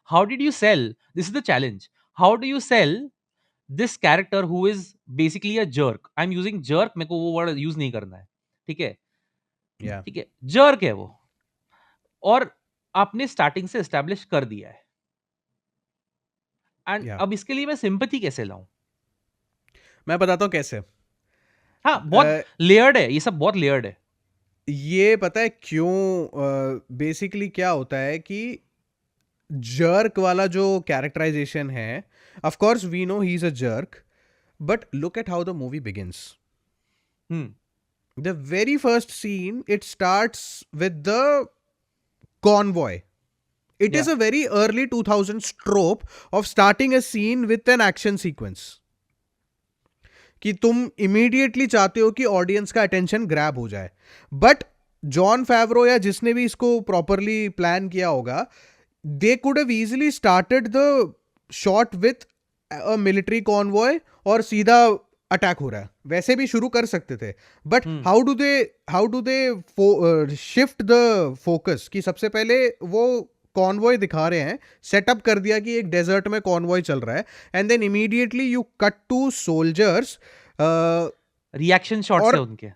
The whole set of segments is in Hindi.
how did you sell, this is the challenge, how do you sell this character who is basically a jerk, I'm using jerk, मेरे को वो वर्ड यूज नहीं करना है, ठीक है, Yeah. ठीक है, जर्क है वो, और आपने स्टार्टिंग से एस्टैब्लिश कर दिया है, एंड Yeah. अब इसके लिए मैं सिंपैथी कैसे लाऊं? मैं बताता हूँ कैसे. हाँ, बहुत अ, लेयर्ड है ये सब, बहुत लेयर्ड है. ये पता है क्यों? बेसिकली क्या होता है कि जर्क वाला जो कैरेक्टराइजेशन है, of course we know he is a jerk, but look at how the movie begins. Hmm. The very first scene, it starts with the convoy. It is या a very early 2000s trope of starting a scene with an action sequence. कि तुम immediately चाहते हो कि ऑडियंस का अटेंशन ग्रैब हो जाए. बट जॉन फेवरो या जिसने भी इसको प्रॉपरली प्लान किया होगा, they could have easily started the shot with a military convoy और सीधा अटैक हो रहा है, वैसे भी शुरू कर सकते थे. But how do they shift the focus कि सबसे पहले वो कॉन्वॉय दिखा रहे हैं, सेटअप कर दिया कि एक डेजर्ट में कॉन्वॉय चल रहा है, and then immediately you cut to soldiers. Reaction shots है और उनके.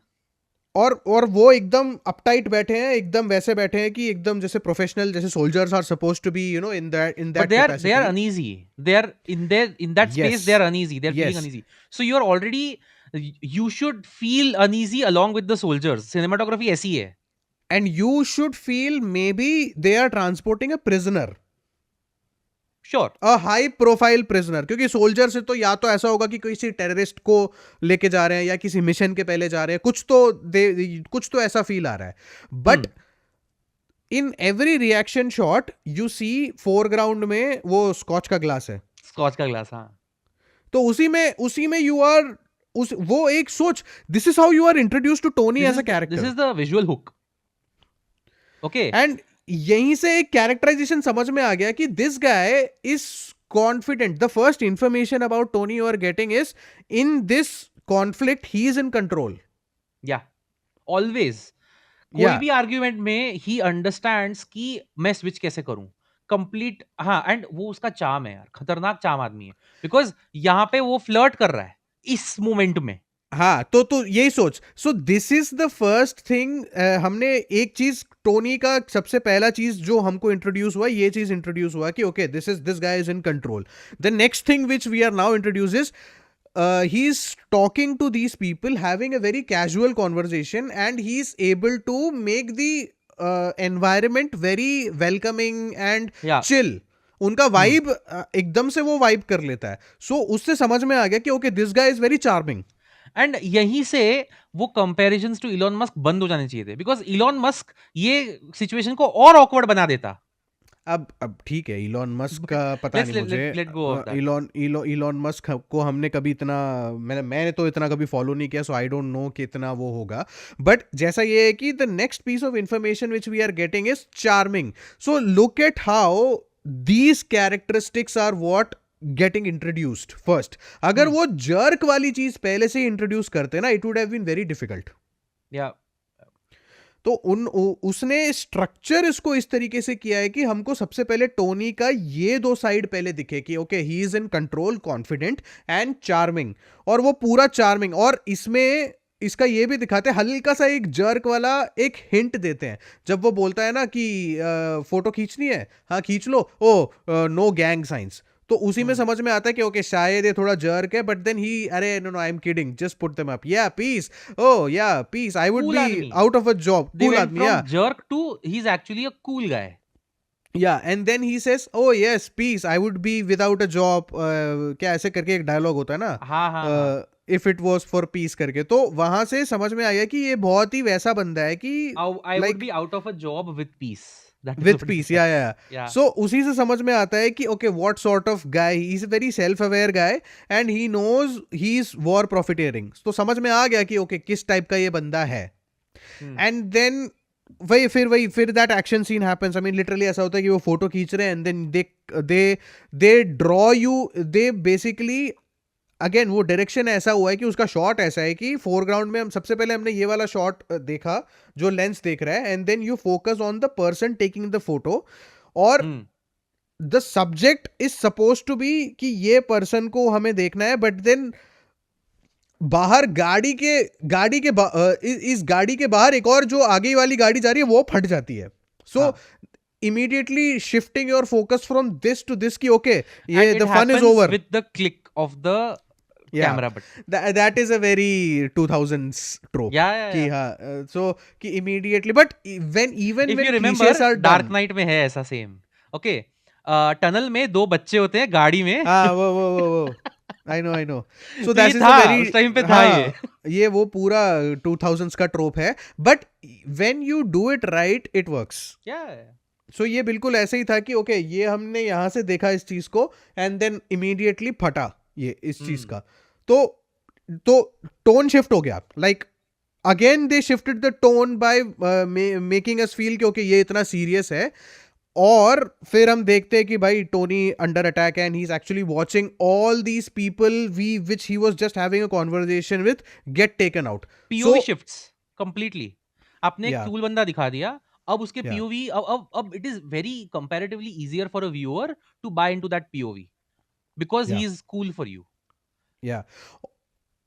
और वो एकदम अपटाइट बैठे हैं, एकदम वैसे बैठे हैं कि एकदम जैसे प्रोफेशनल, जैसे soldiers are supposed to be, you know, in But that they are capacity. uneasy, they are in that space, they yes. are uneasy, they're feeling yes. uneasy, so you're already, you should feel uneasy along with the soldiers. Cinematography ऐसी है. And you should feel maybe they are transporting a prisoner, Sure. a high profile prisoner. क्योंकि सोल्जर से तो या तो ऐसा होगा कि किसी टेररिस्ट को लेके जा रहे हैं या किसी मिशन के पहले जा रहे हैं, कुछ तो ऐसा फील आ रहा है. But in every reaction shot you see foreground में वो स्कॉच का ग्लास है. स्कॉच का ग्लास, हाँ. तो उसी में यू आर, उस वो एक सोच, this is how you are introduce to Tony as a This character. is the visual hook. Okay. And यहीं से एक कैरेक्टराइजेशन समझ में आ गया कि this guy is confident. The first information about Tony you are getting is in this conflict he is in control. या ऑलवेज कोई या भी आर्ग्यूमेंट में ही अंडरस्टैंड्स कि मैं स्विच कैसे करूं, कंप्लीट. हाँ, एंड वो उसका चार्म है यार, खतरनाक चार्म आदमी है, बिकॉज यहाँ पे वो फ्लर्ट कर रहा है इस मोमेंट में. हाँ, तो यही सोच. So this is the first thing. हमने एक चीज, टोनी का सबसे पहला चीज जो हमको इंट्रोड्यूस हुआ, ये चीज इंट्रोड्यूस हुआ कि okay this guy is in control. The next thing which we are now introduce is he's talking to these people, having a very casual conversation, and he's able to make the environment very welcoming and या chill. उनका वाइब एकदम से वो वाइब कर लेता है. सो उससे समझ में आ गया कि okay this guy is very charming. And यहीं से वो कंपैरिजंस टू इलॉन मस्क बंद हो जाने चाहिए थे, बिकॉज इलॉन मस्क ये सिचुएशन को और ऑकवर्ड बना देता. अब ठीक है, इलॉन मस्क का पता लेट्स नहीं मुझे. Late go of that. Elon Musk को हमने कभी इतना, मैंने तो इतना कभी फॉलो नहीं किया, सो आई डोंट नो कि इतना वो होगा. बट जैसा ये है कि the next piece of information which we are getting is charming. So look at how these characteristics are what getting introduced first. अगर वो जर्क वाली चीज पहले से ही इंट्रोड्यूस करते ना, it would have been very difficult. या तो उसने स्ट्रक्चर इसको इस तरीके से किया है कि हमको सबसे पहले टोनी का ये दो साइड पहले दिखे कि okay he is in control, confident and charming. और वो पूरा चार्मिंग, और इसमें इसका ये भी दिखाते हैं, हल्का सा एक जर्क वाला एक हिंट देते हैं जब वो बोलता है ना कि फोटो खींचनी है, हाँ खींच लो, ओ नो गैंग साइंस. तो उसी में समझ में आता है कि ओके शायद ये थोड़ा जर्क है, बट देन ही, अरे no I am kidding, just put them up, yeah peace, oh yeah peace, I would cool be आदमी. Out of a job. They cool went आदमी, from या jerk to he's actually a cool guy. Yeah and then he says oh yes peace, I would be without a job, क्या ऐसे करके एक डायलॉग होता है ना, हाँ हाँ हाँ. If it was for piece करके. तो वहां से समझ में आया कि ये बहुत ही वैसा बंदा है कि I would like be out of a job with peace. That is with what he peace. said. Yeah Yeah. So उसी से समझ में आता है कि okay what sort of guy he is. A very self aware guy and he knows he is war profiteering. तो समझ में आ गया कि ओके किस टाइप का ये बंदा है. एंड देन फिर that action scene happens. I mean literally ऐसा होता है कि वो फोटो खींच रहे हैं and then they draw you, they basically, again वो डायरेक्शन ऐसा हुआ है कि उसका शॉट ऐसा है कि फोरग्राउंड में हम सबसे पहले हमने ये वाला शॉट देखा जो लेंस देख रहा है, and then you focus on the person taking the photo. और the subject is suppose to be कि ये पर्सन को हमें देखना है, बट देन बाहर इस गाड़ी के बाहर एक और जो आगे वाली गाड़ी जा रही है वो फट जाती है. सो हाँ, immediately shifting your focus from this to this ki okay ye and it the fun is happens over. with the click of the Yeah, camera button. that is a very 2000s trope Yeah, yeah, ki yeah. ha so ki immediately, but even If you when remember, cliches are dark done. Night में है ऐसा सेम. ओके, टनल में दो बच्चे होते हैं गाड़ी में. हाँ वो I know so तो ये that is था, a very उस टाइम पे था ये. हाँ ये वो पूरा 2000s का trope है, but when you do it right it works. Yeah. सो ये बिल्कुल ऐसे ही था कि ओके ये हमने यहाँ से देखा इस चीज को एंड देन इमीडिएटली फटा ये इस चीज का. तो टोन शिफ्ट हो गया, like again they shifted the tone by making us feel कि ओके ये इतना सीरियस है. और फिर हम देखते हैं कि भाई Tony under attack and he is actually watching all these people we which he was just having a conversation with get taken out. POV shifts completely. आपने एक या कूल बंदा दिखा दिया, अब उसके या पीओवी, अब it is very comparatively easier for a viewer to buy into that POV because yeah he is cool for you. Yeah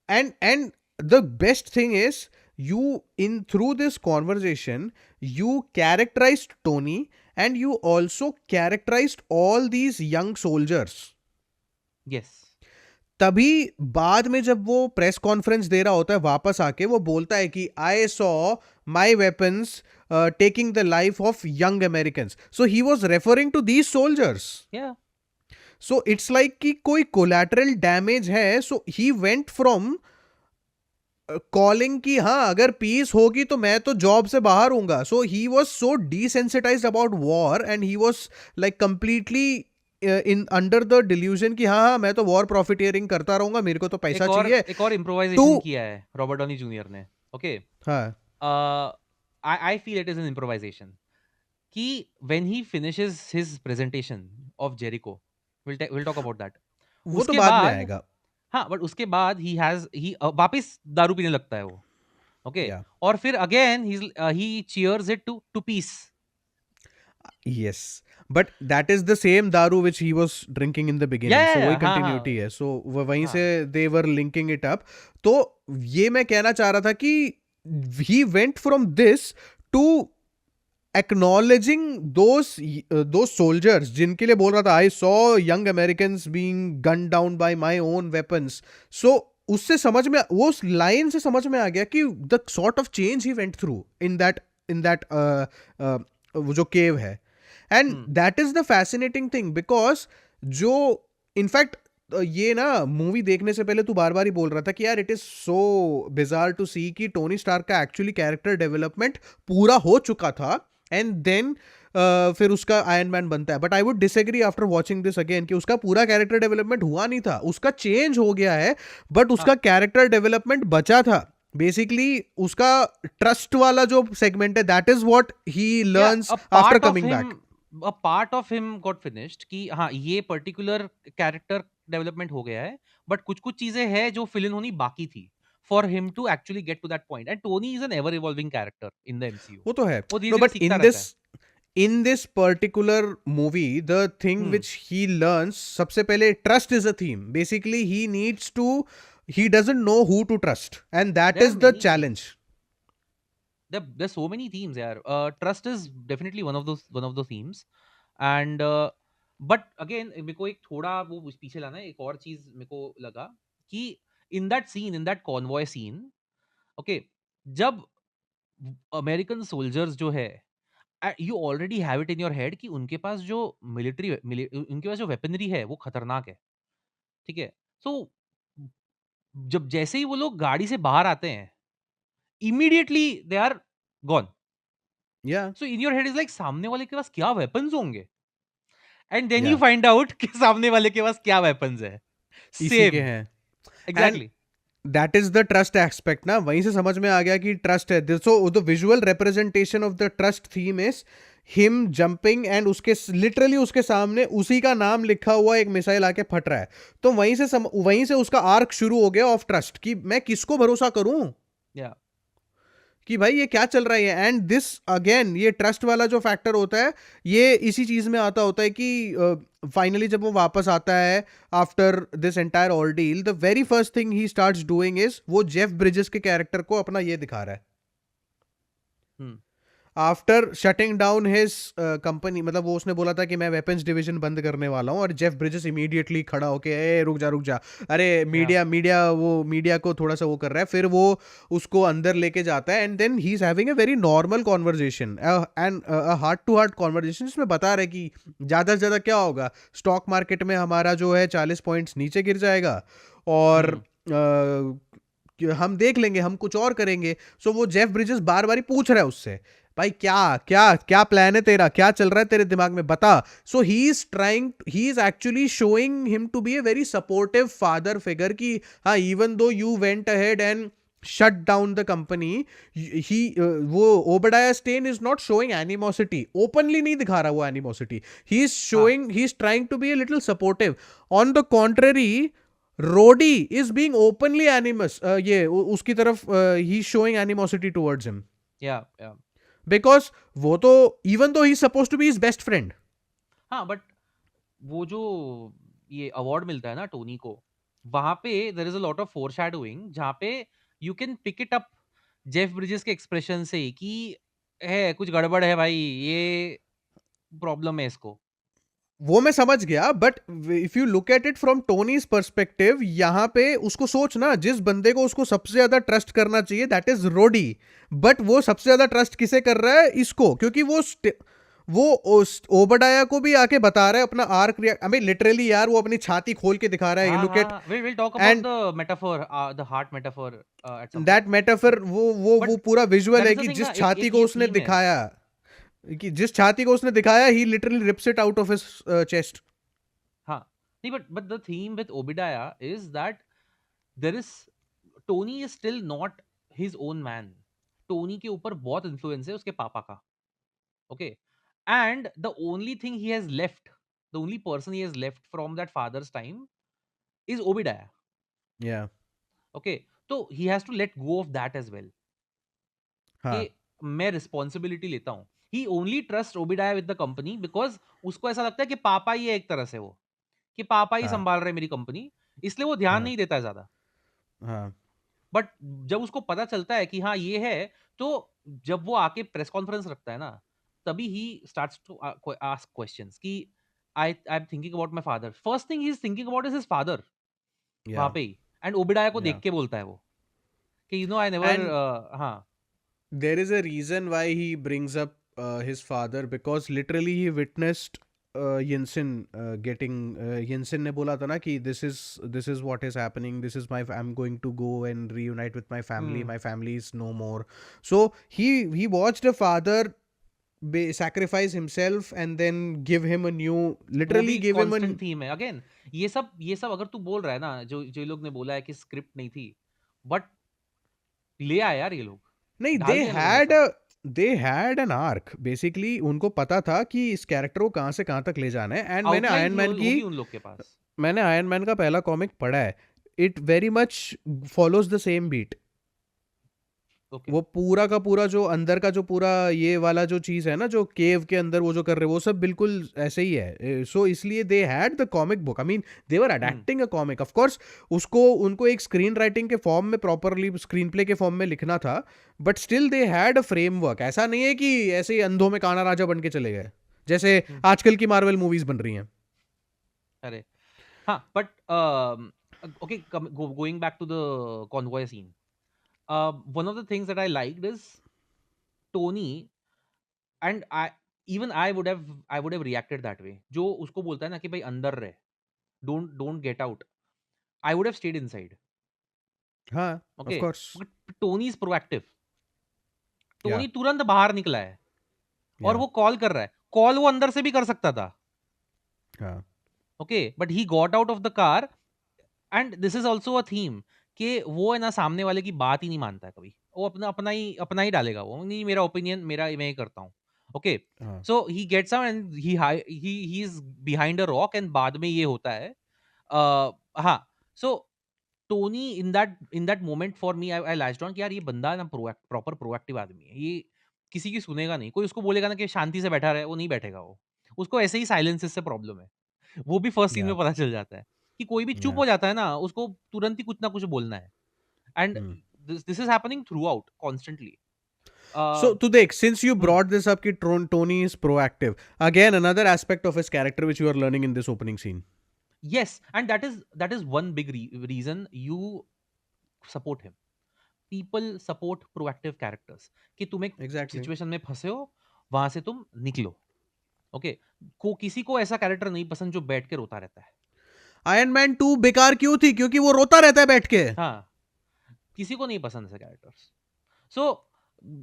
and the best thing is you in through this conversation you characterized Tony and you also characterized all these young soldiers. Yes. तभी बाद में जब वो प्रेस कॉन्फ्रेंस दे रहा होता है वापस आके वो बोलता है कि I saw my weapons taking the life of young Americans. So he was referring to these soldiers. Yeah. So it's like कि कोई कोलैटरल डैमेज है. So he went from calling कि हाँ अगर पीस होगी तो मैं तो जॉब से बाहर हूंगा. So he was so desensitized about war and he was like completely in under the delusion कि हाँ हाँ मैं तो वॉर प्रॉफिटियरिंग करता रहूंगा, मेरे को तो पैसा चाहिए. एक और टू इम्प्रोवाइजेशन किया है रॉबर्ट डॉनी जूनियर ने. ओके, हाँ I feel it is an improvisation कि when he finishes his presentation of Jericho, will talk about that. वो तो उसके बाद में बाद, आएगा. हाँ, बट उसके बाद ही वापस दारू पीने लगता है वो. ओके, या और फिर again he cheers it to peace. Yes but that is the same दारू which he was drinking in the beginning. So वही हाँ, कंटिन्यूटी हाँ, है. सो वहीं से हाँ. They were linking it up. तो ये मैं कहना चाह रहा था कि he went from this to acknowledging those soldiers जिनके लिए बोल रहा था I saw young Americans being gun down by my own weapons. सो उससे समझ में वो उस लाइन से समझ में आ गया कि the sort of change he went through in that वो जो केव है. And that is the fascinating thing because जो इनफैक्ट ये ना मूवी देखने से पहले तू बार बार ही बोल रहा था कि यार it is so bizarre to see कि टोनी स्टार्क का एक्चुअली कैरेक्टर डेवलपमेंट पूरा हो चुका था एंड देन फिर उसका आयरन मैन बनता है. But I would disagree after watching this again कि उसका पूरा कैरेक्टर डेवलपमेंट हुआ नहीं था. उसका चेंज हो गया है बट उसका कैरेक्टर डेवलपमेंट बचा था. बेसिकली उसका ट्रस्ट वाला जो सेगमेंट है that is what he learns after coming back. a part of him got finished कि हाँ ये पर्टिकुलर कैरेक्टर डेवलपमेंट हो गया है, बट कुछ कुछ चीजें हैं जो फिल इन होनी बाकी थी for him to actually get to that point. And Tony is an ever evolving character in the MCU. वो तो है. वो नो धीरे-धीरे बट सीखता रहता है. in this particular movie the thing which he learns सबसे पहले trust is a theme. Basically he doesn't know who to trust and that There are is the many. challenge. There's so many themes यार. Trust is definitely one of those themes. And but again मेरे को एक थोड़ा वो पीछे लाना है. एक और चीज मेरे को लगा कि in that convoy scene, okay, जब अमेरिकन सोल्जर्स जो है, you already have it in your head कि उनके पास जो उनके पास जो वेपनरी है वो खतरनाक है. ठीक है. सो जब जैसे ही वो लोग गाड़ी से बाहर आते हैं, immediately they are gone. Yeah, so in your head is like सामने वाले के पास क्या वेपन्स होंगे, and then you yeah, find out कि सामने वाले के पास क्या वेपन्स है. इसी के सेम. हैं. And exactly. that is the trust aspect ना. वहीं से समझ में आ गया कि ट्रस्ट है. So the visual representation of the trust theme is him jumping and उसके लिटरली उसके सामने उसी का नाम लिखा हुआ एक मिसाइल आके फट रहा है. तो वहीं से उसका आर्क शुरू हो गया ऑफ ट्रस्ट कि मैं किसको भरोसा करूं. या. कि भाई ये क्या चल रहा है। एंड दिस अगेन, ये ट्रस्ट वाला जो फैक्टर होता है, ये इसी चीज में आता होता है कि फाइनली जब वो वापस आता है after this entire ordeal, the very first thing he starts doing is वो जेफ ब्रिजेस के कैरेक्टर को अपना ये दिखा रहा है। Hmm. After shutting down his company, मतलब वो उसने बोला था कि मैं वेपन्स डिवीजन बंद करने वाला हूँ, और जेफ ब्रिजेस इमीडिएटली खड़ा होके, ए रुक जा रुक जा, अरे या मीडिया मीडिया, वो मीडिया को थोड़ा सा वो कर रहा है। फिर वो उसको अंदर लेके जाता है, and then he is having a very normal conversation and heart to heart conversation, जिसमें बता रहा है कि ज़्यादा से ज़्यादा क्या होगा, स्टॉक मार्केट में हमारा जो है 40 पॉइंट्स नीचे गिर जाएगा, और हम्म। कि हम देख लेंगे, हम कुछ और करेंगे। सो वो जेफ ब्रिजेस बार बार ही पूछ रहा है उससे, भाई क्या क्या क्या प्लान है तेरा, क्या चल रहा है तेरे दिमाग में, बता। So he is actually showing him to be a very supportive father figure, कि हाँ, even though you went ahead and shut down the company, he वो Obadiah Stane is not showing animosity, openly नहीं दिखा रहा वो एनिमोसिटी, हाँ। He is trying to be a little supportive. On the contrary, Rhodey is being openly animus, ये उसकी तरफ ही showing animosity towards him, yeah because वो तो, even though he suppose to be his best friend. हाँ, बट वो जो ये अवार्ड मिलता है ना टोनी को, वहां पे there is a lot of foreshadowing, जहाँ पे you can pick it up Jeff Bridges के एक्सप्रेशन से ही कि है कुछ गड़बड़ है भाई, ये प्रॉब्लम है इसको। वो मैं समझ गया, but if you look at it from Tony's perspective, यहां पे उसको सोचना, जिस बंदे को उसको सबसे ज्यादा ट्रस्ट करना चाहिए दैट इज रोडी, बट वो सबसे ज्यादा ट्रस्ट किसे कर रहा है, इसको, क्योंकि वो ओबडाया को भी आके बता रहा है अपना आर्क रिएक्ट, आई मीन लिटरली यार, वो अपनी छाती खोल के दिखा रहा है, हाँ लुक एट, हाँ, will talk about and the metaphor, the heart metaphor at some that point. Metaphor, वो बट पूरा विजुअल दैट है इज द कि थिंग ना, जिस एक छाती एक को ये उसने थीम है। दिखाया, कि जिस छाती को उसने दिखाया, he literally rips it out of his chest. हाँ, नहीं, but the theme with Obadiah is that there is, Tony is still not his own man. Tony के ऊपर बहुत इन्फ्लुएंस है उसके पापा का। Okay, and the only thing he has left, the only person he has left from that father's time is Obadiah. Yeah okay, तो he has to let go of that as well, कि हाँ मैं रिस्पॉन्सिबिलिटी लेता हूं। He only trust Obadiah with the company because उसको ऐसा लगता है कि पापा ही है एक तरह से वो, कि पापा ही हाँ संभाल रहे हैं मेरी कंपनी, इसलिए वो ध्यान हाँ नहीं देता है ज्यादा। हाँ बट जब उसको पता चलता है कि हाँ ये है, तो जब वो आके प्रेस कॉन्फ्रेंस रखता है ना, तभी he starts to ask questions कि I am thinking about my father, first thing he is thinking about is his father वहां या पे ही। एंड ओबिडाया को देख या के बोलता है वो कि you know I never. And हाँ। there is a reason why he brings up his father, because literally he witnessed Yinsen getting, Yinsen ने बोला था ना कि this is what is happening, this is my, I'm going to go and reunite with my family, hmm. my family is no more. So he watched a father sacrifice himself and then give him a new, वो literally भी give him a, constant theme है अगेन। ये सब अगर तू बोल रहा है ना, जो जो लोग ने बोला है कि स्क्रिप्ट नहीं थी, बट ले आए यार ये लोग, नहीं, डाल दिया इन लोगों ने सब। They had an arc, basically उनको पता था कि इस कैरेक्टर को कहाँ से कहाँ तक ले जाना है। एंड आउटलाइन थी होगी उन लोग के पास। मैंने आयरन मैन का पहला कॉमिक पढ़ा है, it very much follows the same beat. Okay. वो पूरा का पूरा जो अंदर का जो पूरा ये वाला जो चीज है ना, जो केव के अंदर वो जो कर रहे हैं, वो सब बिल्कुल ऐसे ही है। सो इसलिए they had the comic book, I mean they were hmm. Adapting a comic, of course उसको उनको एक स्क्रीन राइटिंग के फॉर्म में, प्रॉपरली स्क्रीन प्ले के फॉर्म में लिखना था, but still they had a framework. ऐसा नहीं है कि ऐसे ही अंधों में काना राजा बन के चले गए, जैसे हम्म। आजकल की मार्वल मूवीज बन रही हैं। अरे हाँ, but okay, going back to the convoy scene, one of the things that I liked is Tony, and I would have reacted that way, जो उसको बोलता है ना कि भाई अंदर रहे, don't get out, I would have stayed inside. हाँ, of okay, course. But Tony is proactive. Yeah Tony तुरंत बाहर निकला है और या वो कॉल कर रहा है, कॉल वो अंदर से भी कर सकता था। हाँ okay, but he got out of the car, and this is also a theme, कि वो है ना सामने वाले की बात ही नहीं मानता है कभी, वो अपना ही डालेगा, वो नहीं मेरा ओपिनियन, मेरा मैं ही करता हूँ। ओके, हाँ so he gets out and he is behind a rock, and बाद में ये होता है। हाँ, so Tony in that moment for me I latched on कि यार ये बंदा ना प्रॉपर प्रोएक्टिव आदमी है, ये किसी की सुनेगा नहीं, कोई उसको बोलेगा ना कि शांति से बैठा रहे, वो नहीं बैठेगा वो, उसको ऐसे ही साइलेंसेस से प्रॉब्लम है। वो भी फर्स्ट सीन या में पता चल जाता है कि कोई भी चुप या हो जाता है ना, उसको तुरंत ही कुछ ना कुछ बोलना है। And hmm this is happening through out constantly. So, to the since you hmm brought this up, कि Tony is proactive. Again, another aspect of his character which you are learning in this opening scene. yes, and that is one big reason you support him. People support proactive characters कि तुम एक Exactly. सिचुएशन में फंसे हो, वहां से तुम निकलो। ओके, को किसी को ऐसा कैरेक्टर नहीं पसंद जो बैठ के रोता रहता है। Iron Man 2 बेकार क्यों थी? क्योंकि वो रोता रहता है बैठ के. हाँ, किसी को नहीं पसंद ऐसे characters. So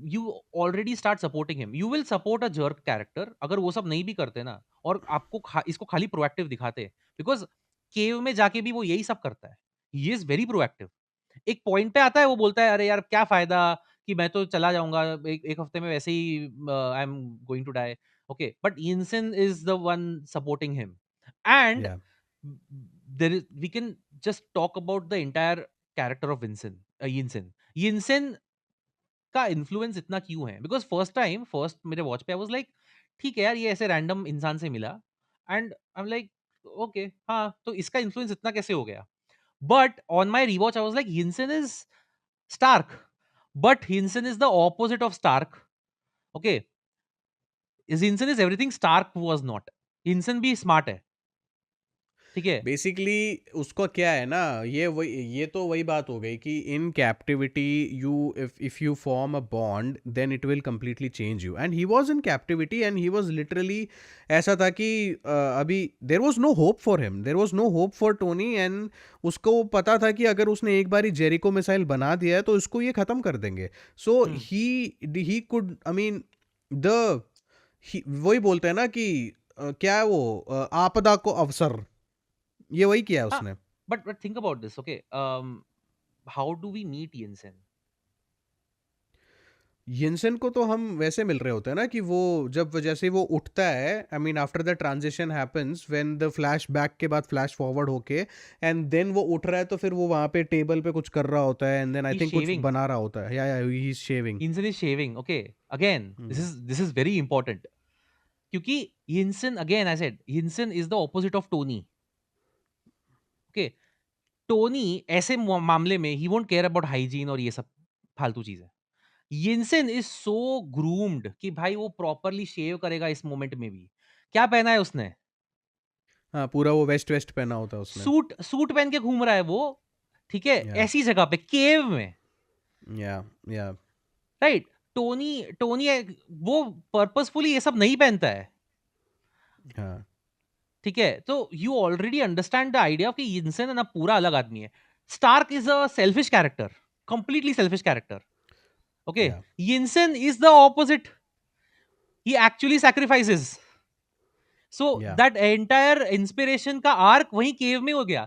you already start supporting him, you will support a jerk character अगर वो सब नहीं भी करते ना, और आपको इसको खाली प्रोएक्टिव दिखाते, बिकॉज केव में जाके भी वो यही सब करता है। He is very proactive. एक पॉइंट पे आता है, वो बोलता है अरे यार क्या फायदा कि मैं तो चला जाऊंगा, एक हफ्ते में वैसे ही I am going to die. Okay, but Yinsen is the one supporting him. And Yeah. There is we can just talk about the entire character of Vinson Yinsen. Yinsen का इन्फ्लुएंस इतना क्यों है? बिकॉज फर्स्ट मेरे वॉच पे आई वाज लाइक ठीक है यार, ये ऐसे रैंडम इंसान से मिला, and I am like okay हाँ, तो इसका इन्फ्लुएंस इतना कैसे हो गया? But on my rewatch I was like Hinson is Stark, but Hinson is the opposite of Stark. Okay, Hinson is everything Stark was not. Hinson भी smart है, ठीक है? बेसिकली उसको क्या है ना, ये तो वही बात हो गई कि in captivity you if you form a bond then it will completely change you, and he was in captivity and he was literally ऐसा था कि अभी there was no hope for him, there was no hope for Tony, and उसको पता था कि अगर उसने एक बार जेरिको मिसाइल बना दिया है तो इसको ये ख़त्म कर देंगे. So hmm, he could I mean the वही बोलते हैं ना कि क्या है वो, आपदा को अवसर, ये वही किया है हाँ, उसने. but think about this, okay? How do we meet Yinsen? यिनसेन को तो हम वैसे मिल रहे होते हैं ना कि वो जब जैसे वो उठता है, I mean after the transition happens when the flash back के बाद फ्लैश फॉरवर्ड होके, एंड देन वो उठ रहा है तो फिर वो वहाँ पे टेबल पे कुछ कर रहा होता है, and then I He's think कुछ shaving. बना रहा होता है, या he is shaving. Yinsen is shaving. Okay, again, this is very important. क्योंकि Yinsen, again, I said Yinsen is the opposite of Tony. Okay, Tony ऐसे मामले में he won't care about hygiene और ये सब फालतू चीजें। यिनसेन इज सो ग्रूम्ड कि भाई वो प्रॉपरली शेव करेगा इस मोमेंट में भी। क्या पहना है उसने? हाँ, पूरा वो वेस्ट वेस्ट पहना होता है उसने. सूट सूट पहन के घूम रहा है वो, ठीक है, या ऐसी जगह पे केव में। Yeah yeah right, Tony Tony वो पर्पसफुली ये सब नहीं पहनता है, हाँ ठीक है। तो you already understand the idea कि यिनसेन है ना पूरा अलग आदमी है। Stark is a selfish character, completely selfish character. Okay, yeah Yinsen is the opposite, he actually sacrifices. So yeah that entire inspiration का आर्क वहीं केव में हो गया।